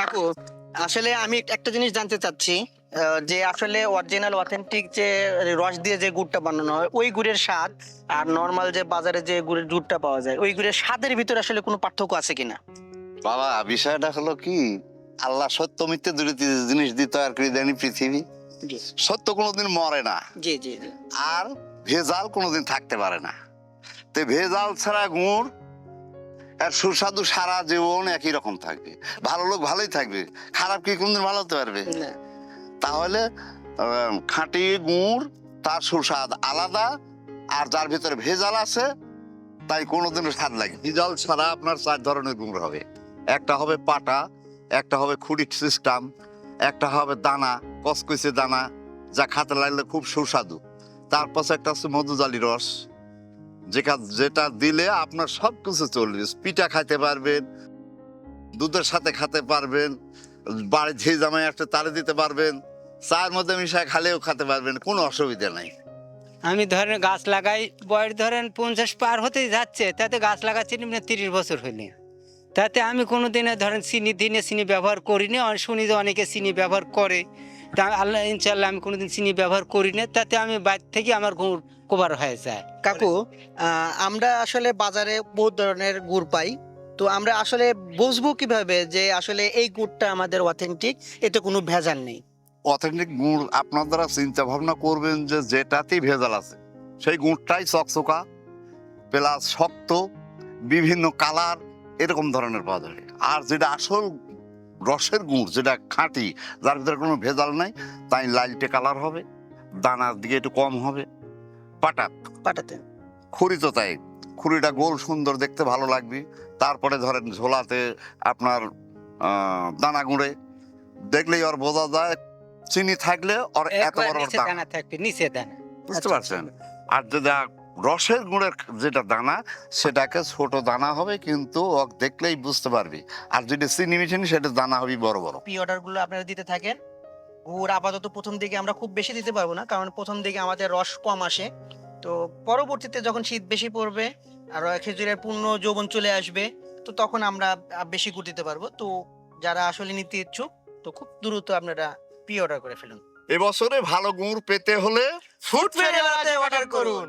কাকু, আসলে আমি একটা জিনিস জানতে চাচ্ছি, যে আসলে অরিজিনাল অথেন্টিক যে রস দিয়ে যে গুড়টা বানানো হয় ওই গুড়ের স্বাদ আর নর্মাল যে বাজারে যে গুড়ের দুধটা পাওয়া যায় ওই গুড়ের স্বাদের ভিতরে আসলে কোনো পার্থক্য আছে কিনা? বাবা, বিষয়টা হলো কি, আল্লাহ সত্য মিথ্যে দুটি জিনিস দিতে আর করে দেয়নি পৃথিবী। জি সত্য কোনোদিন মরে না, জি জি জি। আর ভেজাল কোনোদিন থাকতে পারে না। তো ভেজাল ছাড়া গুড় আর সুস্বাদু সারা জীবন একই রকম থাকবে। ভালো লোক ভালোই থাকবে, খারাপ কি কোনদিন ভালো হতে পারবে? না, তাহলে খাঁটি গুড় তার সুস্বাদ আলাদা, আর যার ভিতরে ভেজাল আছে তাই কোনোদিনও স্বাদ লাগে। ভেজাল ছাড়া আপনার 4 ধরনের গুড় হবে। একটা হবে পাটা, একটা হবে খুঁড়ি সিস্টেম, একটা হবে দানা, কসকসে দানা, যা খাতে লাগলে খুব সুস্বাদু। তারপর একটা হচ্ছে মধুজালি রস, যেটা দিলে আপনার সব কিছু চলবে। পিঠা খাইতে পারবেন, দুধের সাথে খেতে পারবেন, বাড়ি যে জামাই একটা তারে দিতে পারবেন, চায়ের মধ্যে মিশায় খালেও খেতে পারবেন, কোনো অসুবিধা নাই। আমি ধরেন গাছ লাগাই, বয়স ধরেন 50 পার হতেই যাচ্ছে, তাতে গাছ লাগাচ্ছি না 30 বছর হইলে। তাতে আমি কোনো দিনে ধরেন দিনে চিনি ব্যবহার করিনি। শুনি যে অনেকে চিনি ব্যবহার করে, তা আল্লাহ ইনশাল্লাহ আমি কোনোদিন চিনি ব্যবহার করি না। তাতে আমি বাইরে থেকে আমার গুড় কভার হয়ে যায়। কাকু, আমরা আসলে বাজারে বহুত ধরনের গুড় পাই, তো আমরা আসলে বুঝবো কিভাবে যে আসলে এই গুড়টা আমাদের অথেন্টিক, এতে কোনো ভেজাল নেই? অথেন্টিক গুড় আপনারা চিন্তা ভাবনা করবেন যে যেটাতেই ভেজাল আছে সেই গুড়টাই চকচকা প্লাস শক্ত, বিভিন্ন কালার এরকম ধরনের পাওয়া যাবে। আর যেটা আসল রসের গুড়, যেটা খাঁটি, যার ভিতরে কোনো ভেজাল নাই, তাই লালটে কালার হবে, দানার দিকে একটু কম হবে। পাটাত পাটাতে খুরি তো তাই, খুরিটা গোল সুন্দর দেখতে ভালো লাগবে। তারপরে ধরেন ঝোলাতে আপনার দানা গুঁড়ে দেখলেই ওর বোঝা যায় চিনি থাকলে ওর এত একবার বড় বড় নিচে দানা। দানা থাকবে, নিচে দানা। বুঝতে পারছেন? আর যেটা রসের গুড়ের যেটা দানা, সেটাকে ছোট দানা হবে, কিন্তু ও দেখলেই বুঝতে পারবি। আর যেটা চিনি মিশিনি সেটা দানা হবে বড় বড়। প্রি অর্ডার গুলো আপনারা দিতে থাকেন। গুড় আপাতত প্রথম দিকে আমরা খুব বেশি দিতে পারবো না, কারণ প্রথম দিকে আমাদের রস কম আসে। তো পরবর্তীতে যখন শীত বেশি পড়বে আর খেজুরের পূর্ণ যৌবন চলে আসবে, তো তখন আমরা বেশি গুড় দিতে পারবো। তো যারা আসলে নিতে ইচ্ছুক, তো খুব দ্রুত আপনারা প্রি অর্ডার করে ফেলুন। এবছরে ভালো গুড় পেতে হলে ফুড ফেয়ারে অর্ডার করুন।